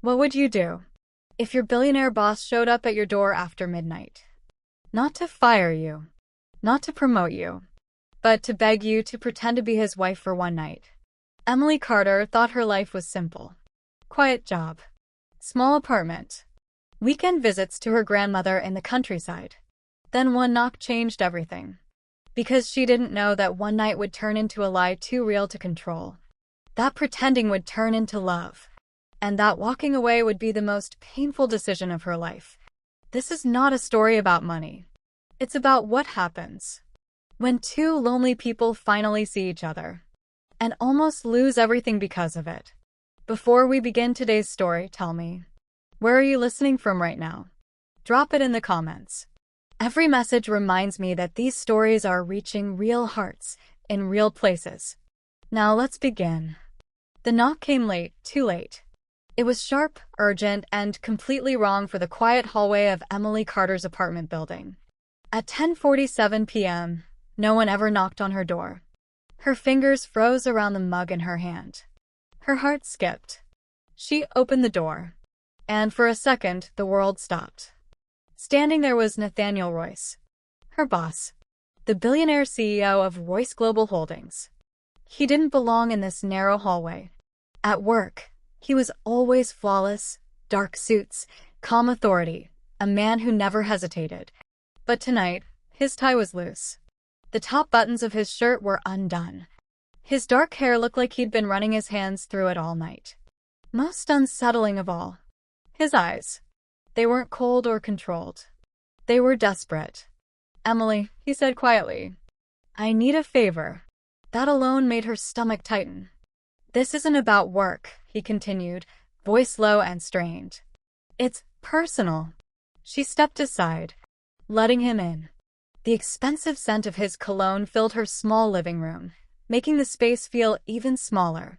What would you do if your billionaire boss showed up at your door after midnight? Not to fire you, not to promote you, but to beg you to pretend to be his wife for one night. Emily Carter thought her life was simple. Quiet job, small apartment, weekend visits to her grandmother in the countryside. Then one knock changed everything. Because she didn't know that one night would turn into a lie too real to control. That pretending would turn into love. And that walking away would be the most painful decision of her life. This is not a story about money. It's about what happens when two lonely people finally see each other and almost lose everything because of it. Before we begin today's story, tell me, where are you listening from right now? Drop it in the comments. Every message reminds me that these stories are reaching real hearts in real places. Now let's begin. The knock came late, too late. It was sharp, urgent, and completely wrong for the quiet hallway of Emily Carter's apartment building. At 10:47 p.m., no one ever knocked on her door. Her fingers froze around the mug in her hand. Her heart skipped. She opened the door, and for a second, the world stopped. Standing there was Nathaniel Royce, her boss, the billionaire CEO of Royce Global Holdings. He didn't belong in this narrow hallway. At work, he was always flawless, dark suits, calm authority, a man who never hesitated. But tonight, his tie was loose. The top buttons of his shirt were undone. His dark hair looked like he'd been running his hands through it all night. Most unsettling of all, his eyes. They weren't cold or controlled. They were desperate. "Emily," he said quietly, "I need a favor." That alone made her stomach tighten. "This isn't about work," he continued, voice low and strained. "It's personal." She stepped aside, letting him in. The expensive scent of his cologne filled her small living room, making the space feel even smaller.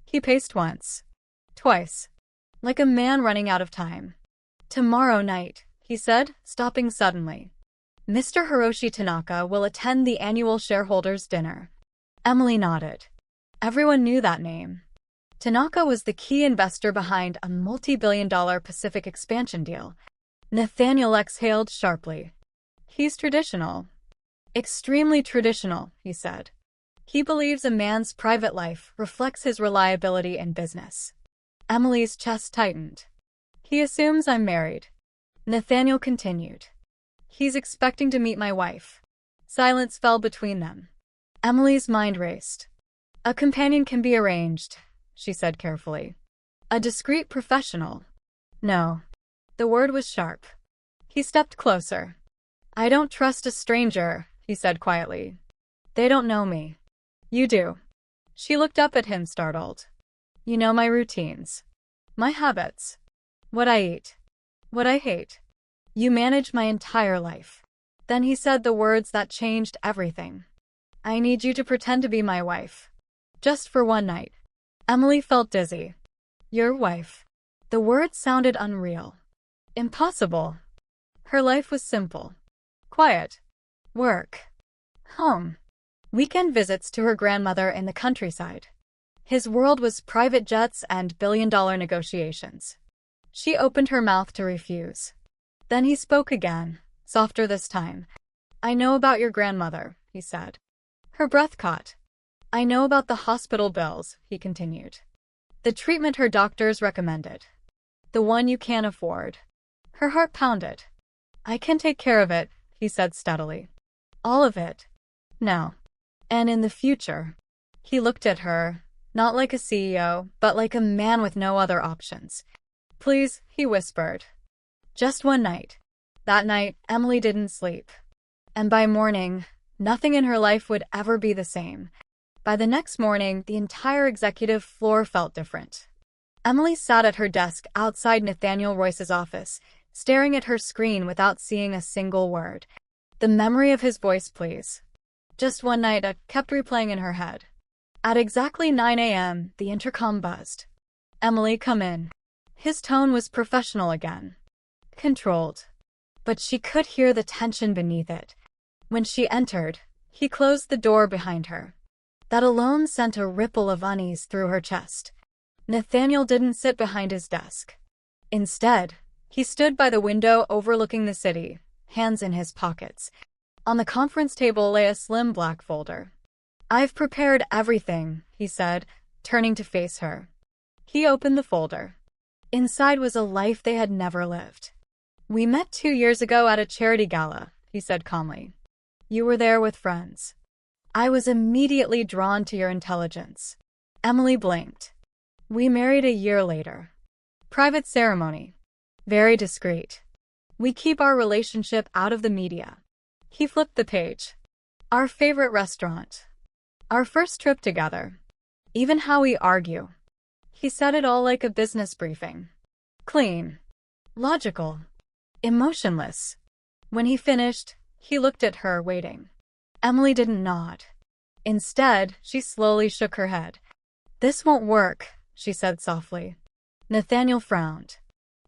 He paced once, twice, like a man running out of time. "Tomorrow night," he said, stopping suddenly. "Mr. Hiroshi Tanaka will attend the annual shareholders' dinner." Emily nodded. Everyone knew that name. Tanaka was the key investor behind a multi-billion-dollar Pacific expansion deal. Nathaniel exhaled sharply. "He's traditional. Extremely traditional," he said. "He believes a man's private life reflects his reliability in business." Emily's chest tightened. "He assumes I'm married," Nathaniel continued. "He's expecting to meet my wife." Silence fell between them. Emily's mind raced. "A companion can be arranged," she said carefully. "A discreet professional." "No." The word was sharp. He stepped closer. "I don't trust a stranger," he said quietly. "They don't know me." "You do." She looked up at him, startled. "You know my routines, my habits, what I eat, what I hate. You manage my entire life." Then he said the words that changed everything. "I need you to pretend to be my wife. Just for one night." Emily felt dizzy. "Your wife." The words sounded unreal. Impossible. Her life was simple. Quiet. Work. Home. Weekend visits to her grandmother in the countryside. His world was private jets and billion-dollar negotiations. She opened her mouth to refuse. Then he spoke again, softer this time. "I know about your grandmother," he said. Her breath caught. "I know about the hospital bills," he continued. "The treatment her doctors recommended. The one you can't afford." Her heart pounded. "I can take care of it," he said steadily. "All of it. Now. And in the future." He looked at her, not like a CEO, but like a man with no other options. "Please," he whispered. "Just one night." That night, Emily didn't sleep. And by morning, nothing in her life would ever be the same. By the next morning, the entire executive floor felt different. Emily sat at her desk outside Nathaniel Royce's office, staring at her screen without seeing a single word. The memory of his voice, "Please. Just one night," kept replaying in her head. At exactly 9 a.m., the intercom buzzed. "Emily, come in." His tone was professional again. Controlled. But she could hear the tension beneath it. When she entered, he closed the door behind her. That alone sent a ripple of unease through her chest. Nathaniel didn't sit behind his desk. Instead, he stood by the window overlooking the city, hands in his pockets. On the conference table lay a slim black folder. "I've prepared everything," he said, turning to face her. He opened the folder. Inside was a life they had never lived. "We met 2 years ago at a charity gala," he said calmly. "You were there with friends. I was immediately drawn to your intelligence." Emily blinked. "We married a year later. Private ceremony. Very discreet. We keep our relationship out of the media." He flipped the page. "Our favorite restaurant. Our first trip together. Even how we argue." He said it all like a business briefing. Clean. Logical. Emotionless. When he finished, he looked at her, waiting. Emily didn't nod. Instead, she slowly shook her head. "This won't work," she said softly. Nathaniel frowned.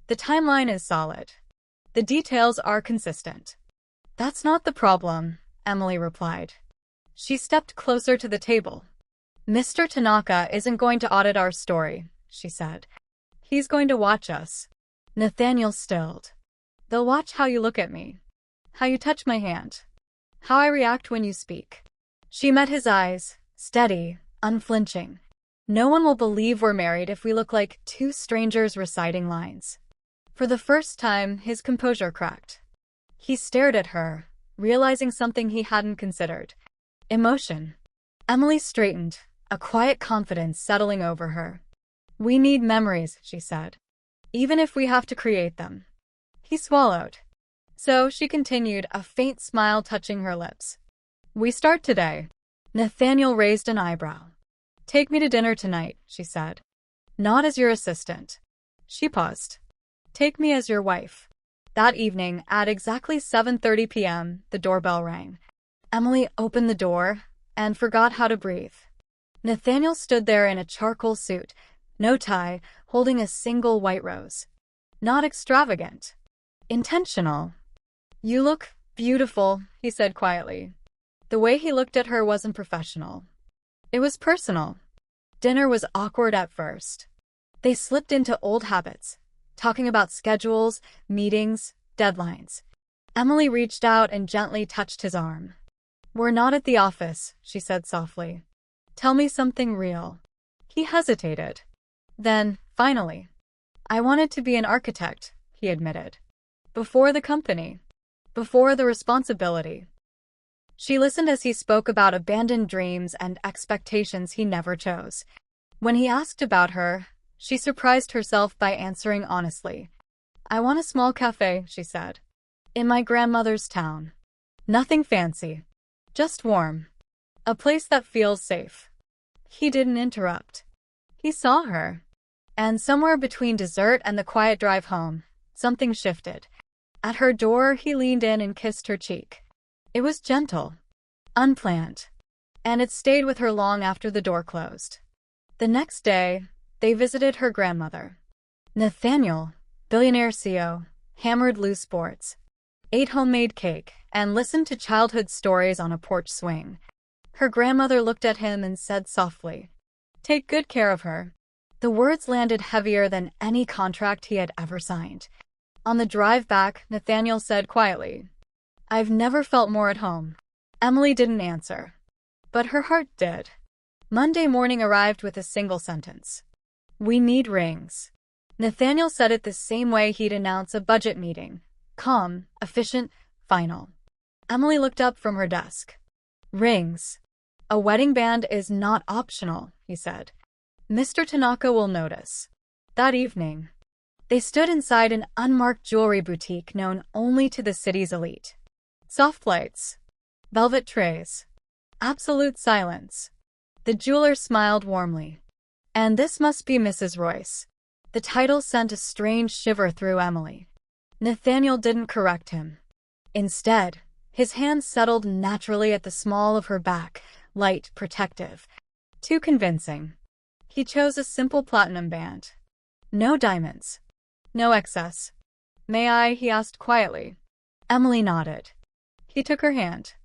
"The timeline is solid. The details are consistent." "That's not the problem," Emily replied. She stepped closer to the table. "Mr. Tanaka isn't going to audit our story," she said. "He's going to watch us." Nathaniel stilled. "They'll watch how you look at me, how you touch my hand, how I react when you speak." She met his eyes, steady, unflinching. "No one will believe we're married if we look like two strangers reciting lines." For the first time, his composure cracked. He stared at her, realizing something he hadn't considered. Emotion. Emily straightened, a quiet confidence settling over her. "We need memories," she said, "even if we have to create them." He swallowed. So she continued, a faint smile touching her lips. "We start today." Nathaniel raised an eyebrow. "Take me to dinner tonight," she said. "Not as your assistant." She paused. "Take me as your wife." That evening, at exactly 7:30 p.m., the doorbell rang. Emily opened the door and forgot how to breathe. Nathaniel stood there in a charcoal suit, no tie, holding a single white rose. Not extravagant. Intentional. "You look beautiful," he said quietly. The way he looked at her wasn't professional. It was personal. Dinner was awkward at first. They slipped into old habits, talking about schedules, meetings, deadlines. Emily reached out and gently touched his arm. "We're not at the office," she said softly. "Tell me something real." He hesitated. Then, finally, "I wanted to be an architect," he admitted. "Before the company. Before the responsibility." She listened as he spoke about abandoned dreams and expectations he never chose. When he asked about her, she surprised herself by answering honestly. "I want a small cafe," she said. "In my grandmother's town. Nothing fancy. Just warm. A place that feels safe." He didn't interrupt. He saw her. And somewhere between dessert and the quiet drive home, something shifted. At her door, he leaned in and kissed her cheek. It was gentle, unplanned, and it stayed with her long after the door closed. The next day, they visited her grandmother. Nathaniel, billionaire CEO, hammered loose sports, ate homemade cake, and listened to childhood stories on a porch swing. Her grandmother looked at him and said softly, "Take good care of her." The words landed heavier than any contract he had ever signed. On the drive back, Nathaniel said quietly, "I've never felt more at home." Emily didn't answer, but her heart did. Monday morning arrived with a single sentence. "We need rings." Nathaniel said it the same way he'd announce a budget meeting. Calm, efficient, final. Emily looked up from her desk. "Rings. A wedding band is not optional," he said. "Mr. Tanaka will notice." That evening, they stood inside an unmarked jewelry boutique known only to the city's elite. Soft lights, velvet trays, absolute silence. The jeweler smiled warmly. "And this must be Mrs. Royce." The title sent a strange shiver through Emily. Nathaniel didn't correct him. Instead, his hands settled naturally at the small of her back, light, protective. Too convincing. He chose a simple platinum band. No diamonds. No excess. "May I?" he asked quietly. Emily nodded. He took her hand.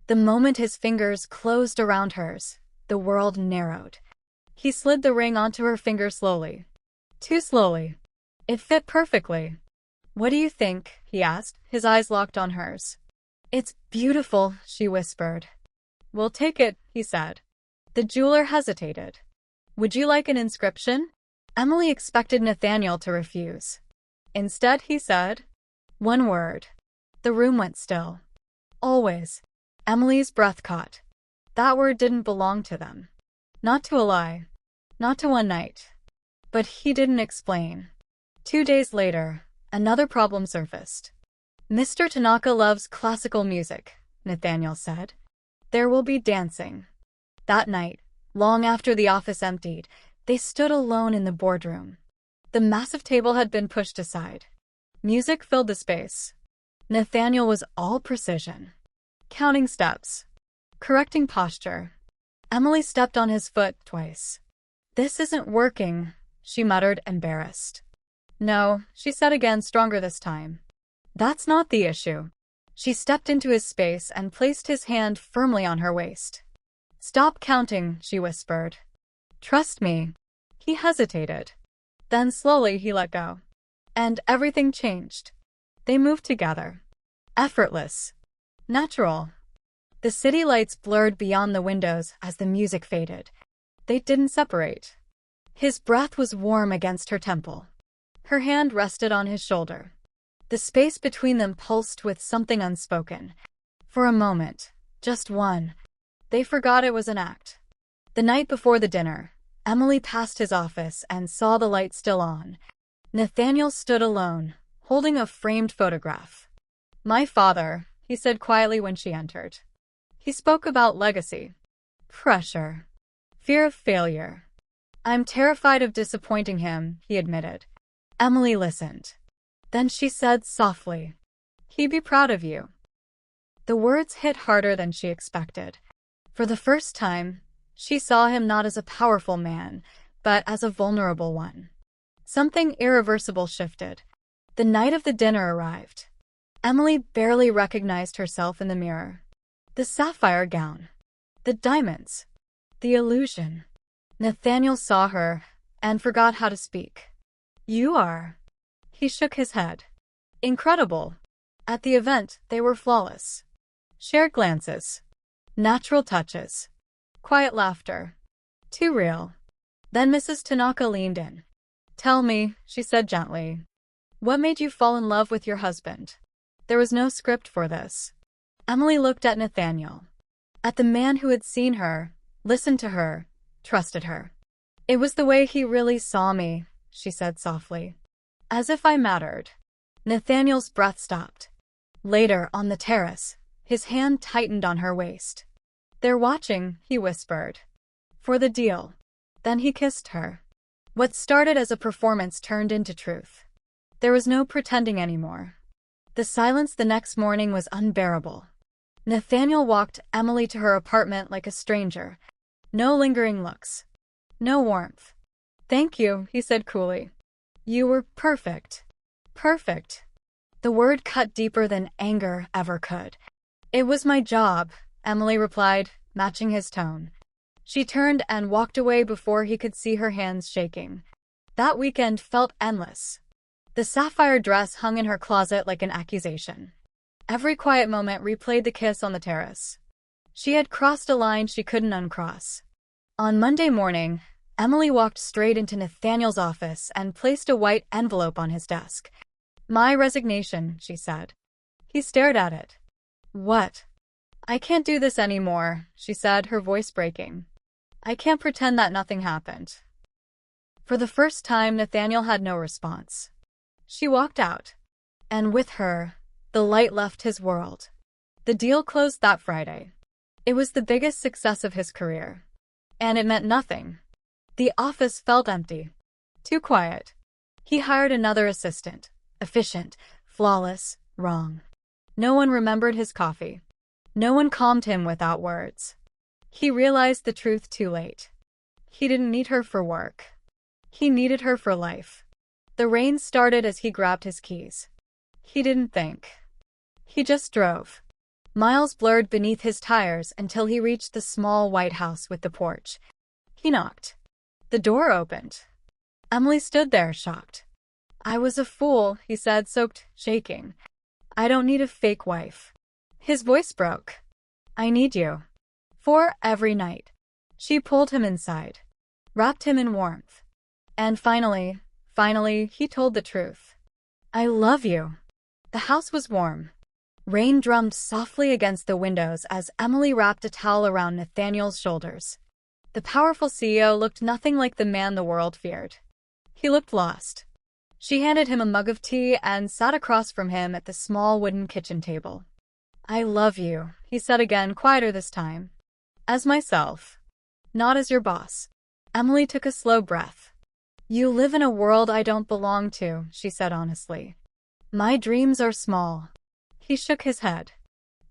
The moment his fingers closed around hers, the world narrowed. He slid the ring onto her finger slowly. Too slowly. It fit perfectly. "What do you think?" he asked, his eyes locked on hers. "It's beautiful," she whispered. "We'll take it," he said. The jeweler hesitated. "Would you like an inscription?" Emily expected Nathaniel to refuse. Instead, he said, "One word." The room went still. "Always." Emily's breath caught. That word didn't belong to them. Not to a lie. Not to one night. But he didn't explain. 2 days later, another problem surfaced. "Mr. Tanaka loves classical music," Nathaniel said. "There will be dancing." That night, long after the office emptied, they stood alone in the boardroom. The massive table had been pushed aside. Music filled the space. Nathaniel was all precision. Counting steps. Correcting posture. Emily stepped on his foot twice. "This isn't working," she muttered, embarrassed. "No," she said again, stronger this time. "That's not the issue." She stepped into his space and placed his hand firmly on her waist. "Stop counting," she whispered. "Trust me." He hesitated. Then slowly he let go. And everything changed. They moved together. Effortless. Natural. The city lights blurred beyond the windows as the music faded. They didn't separate. His breath was warm against her temple. Her hand rested on his shoulder. The space between them pulsed with something unspoken. For a moment, just one, they forgot it was an act. The night before the dinner, Emily passed his office and saw the light still on. Nathaniel stood alone, holding a framed photograph. "My father," he said quietly when she entered. He spoke about legacy, pressure, fear of failure. "I'm terrified of disappointing him," he admitted. Emily listened. Then she said softly, "He'd be proud of you." The words hit harder than she expected. For the first time, she saw him not as a powerful man, but as a vulnerable one. Something irreversible shifted. The night of the dinner arrived. Emily barely recognized herself in the mirror. The sapphire gown. The diamonds. The illusion. Nathaniel saw her and forgot how to speak. "You are." He shook his head. "Incredible." At the event, they were flawless. Shared glances. Natural touches. Quiet laughter. Too real. Then Mrs. Tanaka leaned in. "Tell me," she said gently, "what made you fall in love with your husband?" There was no script for this. Emily looked at Nathaniel. At the man who had seen her, listened to her, trusted her. "It was the way he really saw me," she said softly. "As if I mattered." Nathaniel's breath stopped. Later, on the terrace, his hand tightened on her waist. "They're watching," he whispered. "For the deal." Then he kissed her. What started as a performance turned into truth. There was no pretending anymore. The silence the next morning was unbearable. Nathaniel walked Emily to her apartment like a stranger. No lingering looks. No warmth. "Thank you," he said coolly. "You were perfect." Perfect. The word cut deeper than anger ever could. "It was my job," Emily replied, matching his tone. She turned and walked away before he could see her hands shaking. That weekend felt endless. The sapphire dress hung in her closet like an accusation. Every quiet moment replayed the kiss on the terrace. She had crossed a line she couldn't uncross. On Monday morning, Emily walked straight into Nathaniel's office and placed a white envelope on his desk. "My resignation," she said. He stared at it. "What?" "I can't do this anymore," she said, her voice breaking. "I can't pretend that nothing happened." For the first time, Nathaniel had no response. She walked out. And with her, the light left his world. The deal closed that Friday. It was the biggest success of his career. And it meant nothing. The office felt empty. Too quiet. He hired another assistant. Efficient, flawless, wrong. No one remembered his coffee. No one calmed him without words. He realized the truth too late. He didn't need her for work. He needed her for life. The rain started as he grabbed his keys. He didn't think. He just drove. Miles blurred beneath his tires until he reached the small white house with the porch. He knocked. The door opened. Emily stood there, shocked. I was a fool, he said, shaking. I don't need a fake wife. His voice broke. I need you. For every night. She pulled him inside, wrapped him in warmth. And finally, he told the truth. I love you. The house was warm. Rain drummed softly against the windows as Emily wrapped a towel around Nathaniel's shoulders. The powerful CEO looked nothing like the man the world feared. He looked lost. She handed him a mug of tea and sat across from him at the small wooden kitchen table. I love you, he said again, quieter this time. As myself. Not as your boss. Emily took a slow breath. You live in a world I don't belong to, she said honestly. My dreams are small. He shook his head.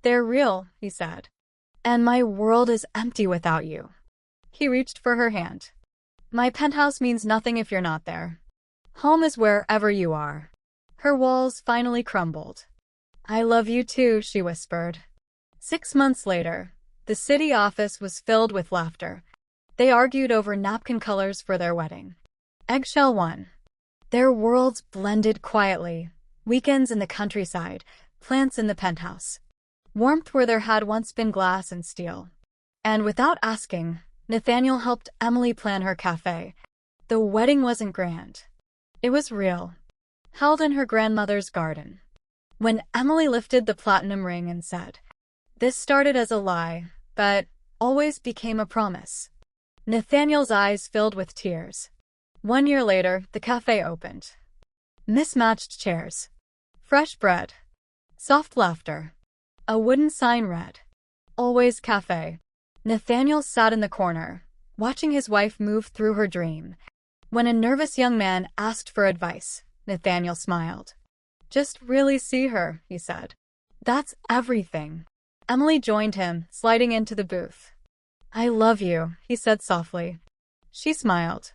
They're real, he said. And my world is empty without you. He reached for her hand. My penthouse means nothing if you're not there. Home is wherever you are. Her walls finally crumbled. I love you too, she whispered. 6 months later, the city office was filled with laughter. They argued over napkin colors for their wedding. Eggshell won. Their worlds blended quietly. Weekends in the countryside, plants in the penthouse. Warmth where there had once been glass and steel. And without asking, Nathaniel helped Emily plan her cafe. The wedding wasn't grand. It was real. Held in her grandmother's garden. When Emily lifted the platinum ring and said, "This started as a lie, but always became a promise," Nathaniel's eyes filled with tears. 1 year later, the cafe opened. Mismatched chairs. Fresh bread. Soft laughter. A wooden sign read, "Always Cafe." Nathaniel sat in the corner, watching his wife move through her dream. When a nervous young man asked for advice, Nathaniel smiled. "Just really see her," he said. "That's everything." Emily joined him, sliding into the booth. "I love you," he said softly. She smiled.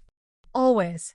"Always."